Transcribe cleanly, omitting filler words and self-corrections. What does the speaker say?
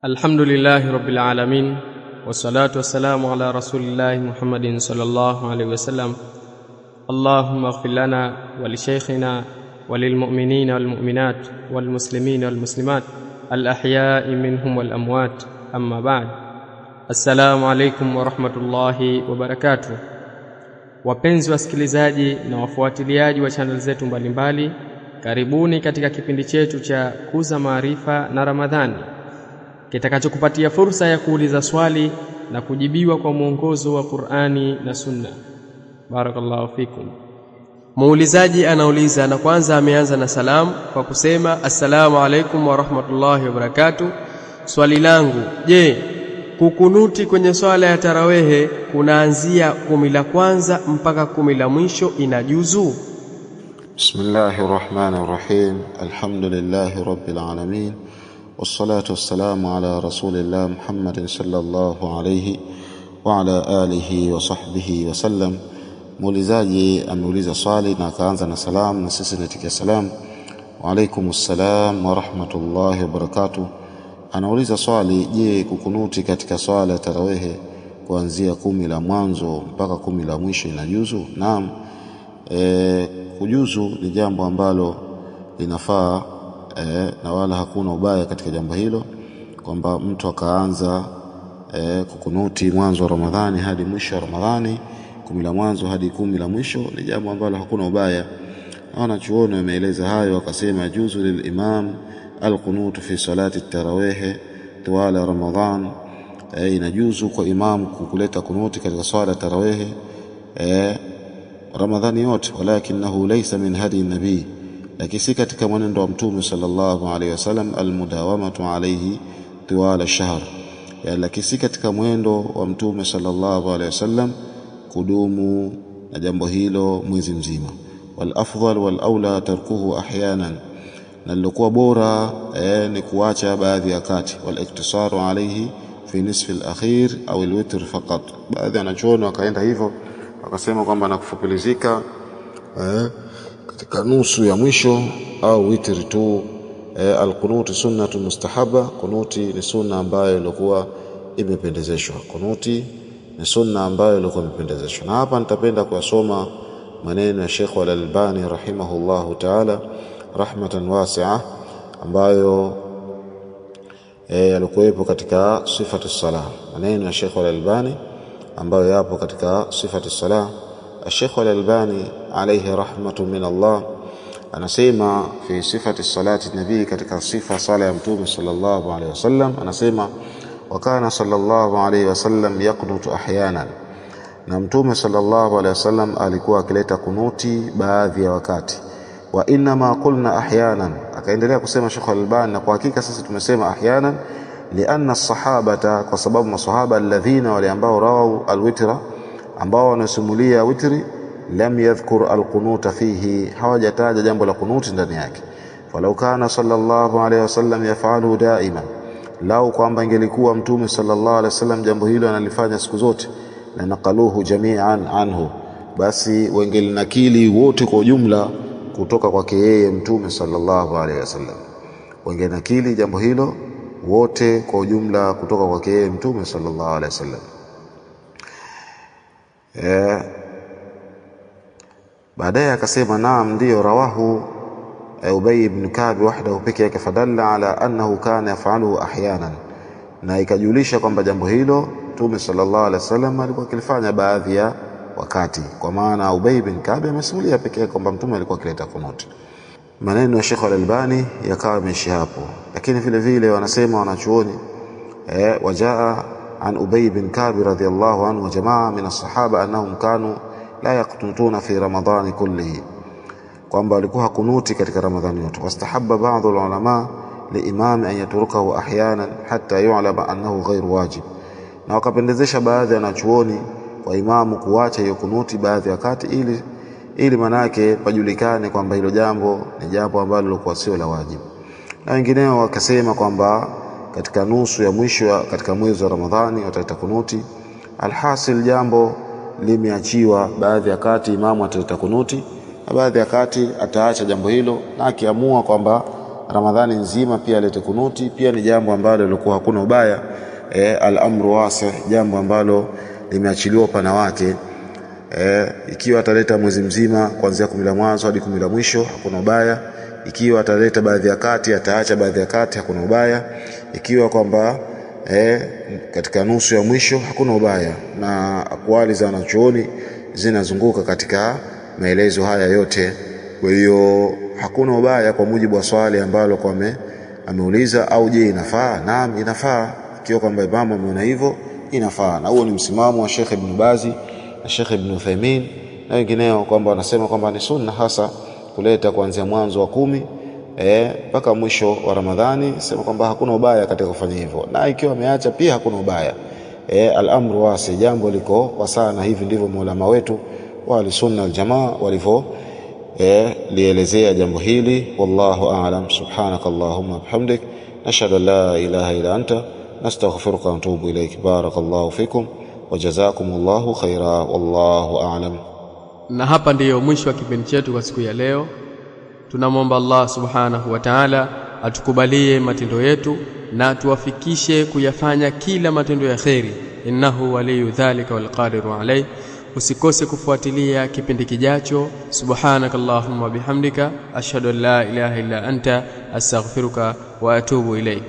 الحمد لله رب العالمين والصلاة والسلام على رسول الله محمد صلى الله عليه وسلم. اللهم اغفر لنا ولشيخنا وللمؤمنين والمؤمنات والمسلمين والمسلمات الأحياء منهم والأموات. أما بعد. السلام عليكم ورحمة الله وبركاته. Wapenzi wasikilizaji na wafuatiliaji wa channel zetu mbalimbali, karibuni katika kipindi chetu cha Kuza Maarifa na Ramadhani, kitakachokupatia fursa ya kuuliza swali na kujibiwa kwa mwongozo wa Qur'ani na Sunna. Barakallahu fikum. Muulizaji anauliza, na kwanza ameanza na salamu kwa kusema assalamu alaikum wa rahmatullahi wa barakatuh. Swali langu, je, kukunuti kwenye swala ya tarawehe kunaanzia 10 la kwanza mpaka 10 la mwisho inajuzu? Bismillahirrahmanirrahim. Alhamdulillahi rabbil alamin. Wassalatu wassalamu ala rasulillah Muhammadin sallallahu alayhi wa ala alihi wa sahbihi wa sallam. Muulizaji ameuliza swali na akaanza na salamu, na sisi natikia salamu. Wa alaikumussalam wa rahmatullahi wa barakatuh. Anauliza swali, je, kukunuti katika swala ya tarawehe kuanzia 10 la mwanzo mpaka 10 la mwisho inajuzu? Naam. Kujuzu ni jambo ambalo linafaa, na wala hakuna ubaya katika jambo hilo, kwamba mtu akaanza kukunuti mwanzo wa Ramadhani hadi mwisho wa Ramadhani, 10 la mwanzo hadi 10 la mwisho, ni jambo ambalo hakuna ubaya. Wanachuoni wameeleza hayo, akasema juzu lilimam alqunut fi salati tarawih tuwala Ramadhan. Inajuzu kwa imam kuleta kunuti katika swala ya tarawih Ramadhani yote, walakinahu laysa min hadi nabii, lakini si katika mwenendo wa Mtume sallallahu alayhi wasallam almudawamatu alayhi tuwala ash-shahr, lakini si katika mwendo wa Mtume sallallahu alayhi wasallam kudumu na jambo hilo mwezi mzima. Wal afdal wal aula tarkuhu ahyanan, na lilokuwa bora ni kuacha baadhi ya kati. Wal iktisaru alayhi fi nisfi al-akhir au al-witr faqat. Baadhi wanachuoni wakaenda hivyo, wakasema kwamba nakufupilizika katika nusu ya mwisho au witri tu. Al-qunut sunnatun mustahaba, kunuti ni sunna ambayo ilikuwa imependezeshwa. Kunuti ni sunna ambayo ilikuwa imependezeshwa. Na hapa nitapenda kuyasoma maneno ya Sheikh Al-Albani rahimahullahu ta'ala rahmatan wasi'ah, ambayo yalikuwepo katika sifatu salah. Maneno ya Sheikh Al-Albani ambayo yapo katika sifatu salah. Sheikh Al-Albani alayhi rahmatu min Allah anasema fi sifati salati nabii, katika sifa sala ya Mtume sallallahu alayhi wasallam, anasema wa kana sallallahu alayhi wasallam yaqnutu ahyanan, na Mtume sallallahu alayhi wasallam alikuwa akileta kunuti baadhi ya wakati. Wa inna ma qulna ahyanan, akaendelea kusema Sheikh Al-Albani, na kwa hakika sisi tumesema ahyanan lianna as-sahabata, kwa sababu masahaba alladhina, wale ambao rawau al-witra, ambao wanasimulia witri, lam yadhkur al-qunuta fihi, hawajataja jambo la kunuti ndani yake. Falau kana sallallahu alayhi wasallam yaf'alu daima, lau kwamba ingelikuwa Mtume sallallahu alayhi wasallam jambo hilo analifanya siku zote, na naqaluhu jami'an anhu, basi wengelinakili wote kwa ujumla kutoka kwake yeye Mtume sallallahu alayhi wasallam, wengenakili jambo hilo wote kwa ujumla kutoka kwake yeye Mtume sallallahu alayhi wasallam. Baadaye akasema naam, ndio rawahu Ubay ibn Ka'b wahdahu peke yake, fadalla ala annahu kana yaf'aluhu ahyanan, na ikajulisha kwamba jambo hilo Mtume sallallahu alaihi wasallam alikuwa akilifanya baadhi ya wakati, kwa maana Ubay ibn Ka'b amesimulia peke yake kwamba Mtume alikuwa akileta kunuti. Maneno ya Sheikh Al-Albani yakawa yameishia hapo, lakini vile vile wanasema wanachuoni wajaa an Ubay ibn Ka'b radhiyallahu anhu wa jamaa min as-sahaba annahum kanu la yaqnutuna fi ramadhani kullihi, kwamba walikuwa hakunuti katika Ramadhani yote. Wastahabba ba'dhu al-ulama liimam an yatrukahu ahyanan hatta yu'lama annahu ghairu wajib, na wakapendezesha baadhi ya wanachuoni kwa imamu kuacha hiyo kunuti baadhi ya wakati, ili manake pajulikane kwamba hilo jambo ni jambo ambalo lilikuwa sio la wajibu. Na wengineo wakasema kwamba katika nusu ya mwisho katika mwezi wa Ramadhani wataleta kunuti. Alhasil, jambo limeachiwa, baadhi ya kati imamu ataleta kunuti na baadhi ya kati ataacha jambo hilo, na akiamua kwamba Ramadhani nzima pia alete kunuti, pia ni jambo ambalo lilikuwa hakuna ubaya. Al-amru wasi, jambo ambalo limeachiliwa upana wake. Ikiwa ataleta mwezi mzima kuanzia 10 la mwanzo hadi 10 la mwisho hakuna ubaya. Ikiwa ataleta baadhi ya kati, ataacha baadhi ya kati, hakuna ubaya. Ikiwa kwamba katika nusu ya mwisho hakuna ubaya. Na akwali za wanachuoni zinazunguka katika maelezo haya yote. Kwa hiyo hakuna ubaya kwa mujibu wa swali ambalo kwa ameuliza, au je inafaa? Naam, inafaa. Ikiwa kwamba imamu ameona hivyo inafaa. Na huo ni msimamo wa Sheikh Ibn Bazi na Sheikh Ibn Uthaymeen na wengineo, kwamba wanasema kwamba ni sunna hasa kuleta kuanzia mwanzo wa 10 mpaka mwisho wa Ramadhani. Sema kwamba hakuna ubaya katika kufanya hivyo, na ikiwa ameacha pia hakuna ubaya. Al-amru wasi, jambo liko kwa sana. Hivi ndivyo maulama wetu wa sunna al-jamaa walivyo lielezea jambo hili. Wallahu a'lam. Subhanakallahumma bihamdik, nashhadu an la ilaha illa anta, nastaghfiruka wa natubu ilayk. Barakallahu fikum wa jazakumullahu khaira. Wallahu a'lam. Na hapa ndiyo mwisho wa kipindi chetu kwa siku ya leo. Tunamwomba Allah subhanahu wa ta'ala atukubalie matendo yetu na tuwafikishe kuyafanya kila matendo ya khairi. Innahu waliyu dhalika wal qadiru alayh. Usikose kufuatilia kipindi kijacho. Subhanakallahumma bihamdika, ashhadu an la ilaha illa anta, astaghfiruka wa atubu ilaik.